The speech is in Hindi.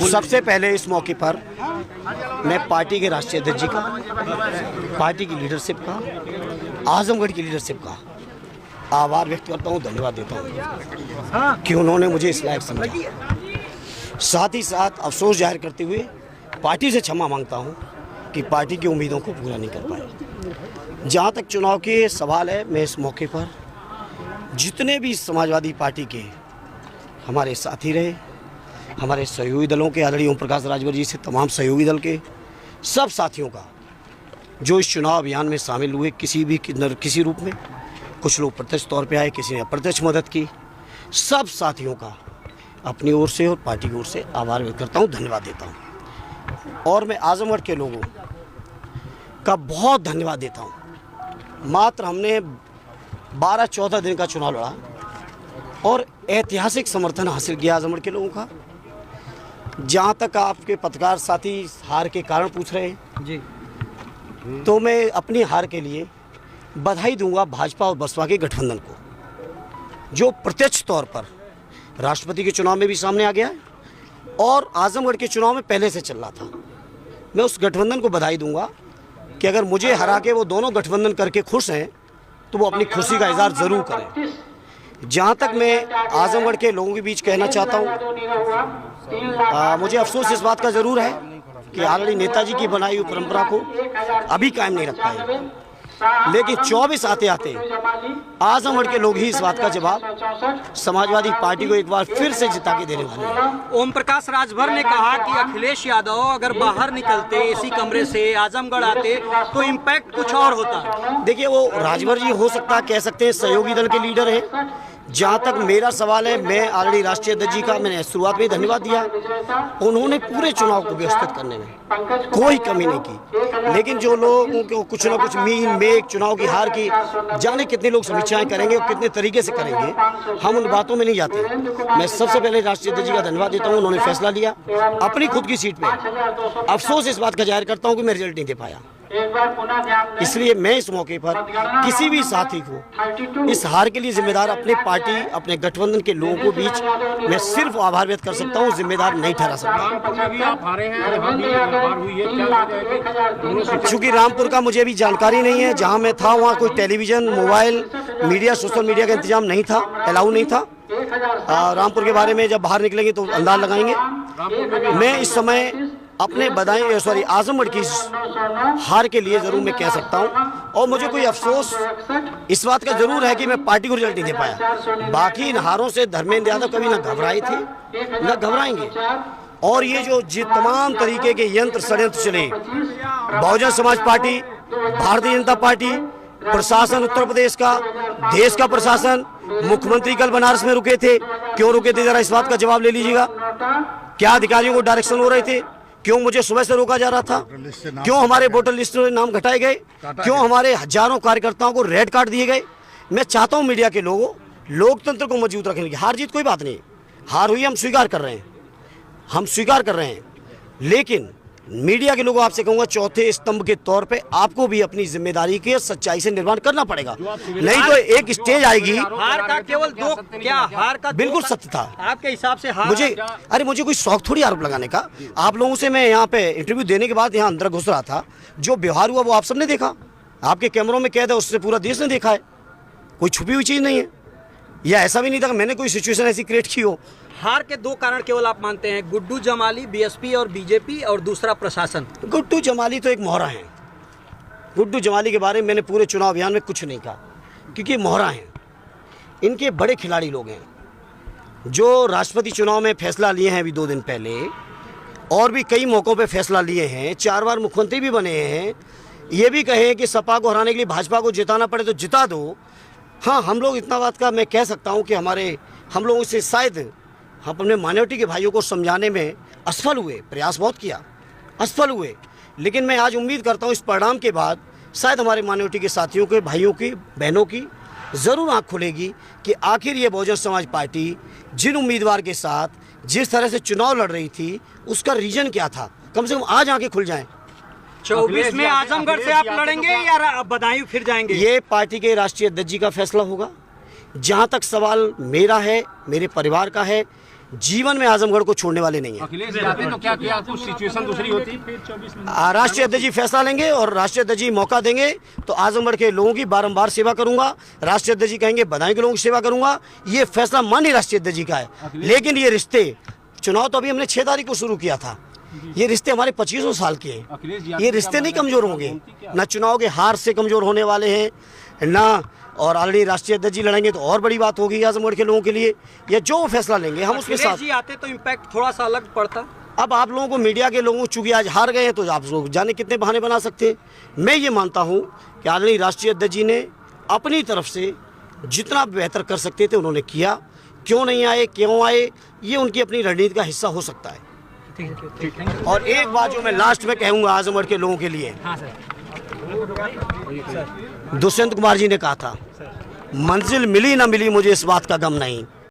सबसे पहले इस मौके पर मैं पार्टी के राष्ट्रीय अध्यक्ष जी का, पार्टी की लीडरशिप का, आजमगढ़ की लीडरशिप का आभार व्यक्त करता हूं, धन्यवाद देता हूं कि उन्होंने मुझे इस लायक समझा। साथ ही साथ अफसोस जाहिर करते हुए पार्टी से क्षमा मांगता हूं कि पार्टी की उम्मीदों को पूरा नहीं कर पाए। जहां तक चुनाव के सवाल है, मैं इस मौके पर जितने भी समाजवादी पार्टी के हमारे साथी रहे, हमारे सहयोगी दलों के, आदरणीय ओम प्रकाश राजभर जी से तमाम सहयोगी दल के सब साथियों का जो इस चुनाव अभियान में शामिल हुए किसी रूप में, कुछ लोग प्रत्यक्ष तौर पे आए, किसी ने अप्रत्यक्ष मदद की, सब साथियों का अपनी ओर से और पार्टी की ओर से आभार व्यक्त करता हूँ, धन्यवाद देता हूँ। और मैं आजमगढ़ के लोगों का बहुत धन्यवाद देता हूँ। मात्र हमने 12-14 दिन का चुनाव लड़ा और ऐतिहासिक समर्थन हासिल किया आजमगढ़ के लोगों का। जहाँ तक आपके पत्रकार साथी हार के कारण पूछ रहे हैं जी, तो मैं अपनी हार के लिए बधाई दूंगा भाजपा और बसपा के गठबंधन को, जो प्रत्यक्ष तौर पर राष्ट्रपति के चुनाव में भी सामने आ गया है और आजमगढ़ के चुनाव में पहले से चल रहा था। मैं उस गठबंधन को बधाई दूंगा कि अगर मुझे हरा के वो दोनों गठबंधन करके खुश हैं तो वो अपनी खुशी का इजहार ज़रूर करें। जहाँ तक मैं आजमगढ़ के लोगों के बीच कहना चाहता हूँ, मुझे अफसोस इस बात का ज़रूर है कि ऑलरेडी नेताजी की बनाई हुई परंपरा को अभी कायम नहीं रख पाए, लेकिन 24 आते आते आजमगढ़ के लोग ही इस बात का जवाब समाजवादी पार्टी को एक बार फिर से जिता के देने वाले हैं। ओम प्रकाश राजभर ने कहा कि अखिलेश यादव अगर बाहर निकलते, इसी कमरे से आजमगढ़ आते तो इम्पैक्ट कुछ और होता। देखिए, वो राजभर जी हो सकता कह सकते हैं सहयोगी दल के लीडर हैं। जहाँ तक मेरा सवाल है, मैं ऑलरेडी राष्ट्रीय अध्यक्ष जी का मैंने शुरुआत में धन्यवाद दिया। उन्होंने पूरे चुनाव को व्यवस्थित करने में कोई कमी नहीं की, लेकिन जो लोगों को कुछ ना कुछ मीन मेघ चुनाव की हार की जाने कितने लोग समीक्षाएं करेंगे और कितने तरीके से करेंगे, हम उन बातों में नहीं जाते। मैं सबसे पहले राष्ट्रीय अध्यक्ष जी का धन्यवाद देता हूँ, उन्होंने फैसला लिया अपनी खुद की सीट पे। अफसोस इस बात का जाहिर करता हूँ कि मैं रिजल्ट नहीं दे पाया, इसलिए मैं इस मौके पर किसी भी साथी को इस हार के लिए जिम्मेदार अपने पार्टी, अपने गठबंधन के लोगों को बीच मैं सिर्फ आभार व्यक्त कर सकता हूं, जिम्मेदार नहीं ठहरा सकता। चूंकि रामपुर का मुझे भी जानकारी नहीं है, जहां मैं था वहां कोई television, mobile, media, social media का इंतजाम नहीं था, अलाउ नहीं था। रामपुर के बारे में जब बाहर निकलेंगे तो अंदाज लगाएंगे। मैं इस समय अपने आजमगढ़ की हार के लिए जरूर मैं कह सकता हूं, और मुझे कोई अफसोस इस बात का जरूर है कि मैं पार्टी को रिजल्ट नहीं दे पाया। बाकी इन हारों से धर्मेंद्र यादव कभी न घबराए थे न घबराएंगे, और ये जो तमाम तरीके के यंत्र षड्यंत्र चले, बहुजन समाज पार्टी, भारतीय जनता पार्टी, प्रशासन उत्तर प्रदेश का, देश का प्रशासन, मुख्यमंत्री कल बनारस में रुके थे, क्यों रुके थे जरा इस बात का जवाब ले लीजिएगा। क्या अधिकारियों को डायरेक्शन हो रहे थे? क्यों मुझे सुबह से रोका जा रहा था? क्यों हमारे वोटर लिस्ट में नाम घटाए गए? क्यों हमारे हजारों कार्यकर्ताओं को रेड कार्ड दिए गए? मैं चाहता हूं मीडिया के लोगों, लोकतंत्र को मजबूत रखने की, हार जीत कोई बात नहीं, हार हुई हम स्वीकार कर रहे हैं, हम स्वीकार कर रहे हैं, लेकिन मीडिया के लोगों आपसे कहूंगा चौथे स्तंभ के तौर पे आपको भी अपनी जिम्मेदारी के सच्चाई से निर्माण करना पड़ेगा, नहीं तो एक स्टेज आएगी। हार का केवल दो, क्या हार का बिल्कुल सत्य था आपके हिसाब से? हार मुझे कोई शौक थोड़ी आरोप लगाने का। आप लोगों से मैं यहाँ पे इंटरव्यू देने के बाद यहाँ अंदर घुस रहा था, जो व्यवहार हुआ वो आप सबने देखा, आपके कैमरों में कैद है, उससे पूरा देश ने देखा है, कोई छुपी हुई चीज नहीं है। या ऐसा भी नहीं था कि मैंने कोई सिचुएशन ऐसी क्रिएट की हो। हार के दो कारण केवल आप मानते हैं, गुड्डू जमाली, बीएसपी और बीजेपी, और दूसरा प्रशासन? गुड्डू जमाली तो एक मोहरा है। गुड्डू जमाली के बारे में मैंने पूरे चुनाव अभियान में कुछ नहीं कहा, क्योंकि मोहरा हैं, इनके बड़े खिलाड़ी लोग हैं, जो राष्ट्रपति चुनाव में फैसला लिए हैं अभी 2 दिन पहले, और भी कई मौक़ों पे फैसला लिए हैं, 4 बार मुख्यमंत्री भी बने हैं। ये भी कहें कि सपा को हराने के लिए भाजपा को जिताना पड़े तो जिता दो। हाँ, हम लोग इतना बात का मैं कह सकता हूँ कि हम लोगों से शायद हम अपने माइनॉरिटी के भाइयों को समझाने में असफल हुए, प्रयास बहुत किया, असफल हुए, लेकिन मैं आज उम्मीद करता हूँ इस परिणाम के बाद शायद हमारे माइनॉरिटी के साथियों के, भाइयों की, बहनों की ज़रूर आँख खुलेगी कि आखिर ये बहुजन समाज पार्टी जिन उम्मीदवार के साथ जिस तरह से चुनाव लड़ रही थी उसका रीजन क्या था। कम से कम आज आँखें खुल जाएँ। 24 में आजमगढ़ से आप लड़ेंगे या बदायूं फिर जाएंगे? ये पार्टी के राष्ट्रीय अध्यक्ष जी का फैसला होगा। जहाँ तक सवाल मेरा है, मेरे परिवार का है, जीवन में आजमगढ़ को छोड़ने वाले नहीं है। अखिलेश जाते तो क्या किया, कुछ सिचुएशन दूसरी होती। राष्ट्रीय अध्यक्ष जी फैसला लेंगे और राष्ट्रीय अध्यक्ष जी मौका देंगे तो आजमगढ़ के लोगों की बारंबार सेवा करूंगा। राष्ट्रीय अध्यक्ष जी कहेंगे बधाई के लोगों की सेवा करूंगा। ये फैसला माननीय राष्ट्रीय अध्यक्ष जी का है। लेकिन ये रिश्ते, चुनाव तो अभी हमने 6 तारीख को शुरू किया था, ये रिश्ते हमारे 25 साल के हैं। ये रिश्ते नहीं कमजोर होंगे, न चुनाव के हार से कमजोर होने वाले हैं ना। और ऑलरेडी राष्ट्रीय अध्यक्ष जी लड़ेंगे तो और बड़ी बात होगी आजमगढ़ के लोगों के लिए। या जो वो फैसला लेंगे हम उसके साथ। जी आते तो इम्पैक्ट थोड़ा सा अलग पड़ता। अब आप लोगों को, मीडिया के लोगों, चूंकि आज हार गए हैं तो आप लोग जाने कितने बहाने बना सकते हैं। मैं ये मानता हूँ कि ऑलरेडी राष्ट्रीय अध्यक्ष जी ने अपनी तरफ से जितना बेहतर कर सकते थे उन्होंने किया। क्यों नहीं आए, क्यों आए, ये उनकी अपनी रणनीति का हिस्सा हो सकता है। और एक बात जो मैं लास्ट में कहूँगा आजमगढ़ के लोगों के लिए, दुष्यंत कुमार जी ने कहा था, मंजिल मिली ना मिली मुझे इस बात का गम नहीं,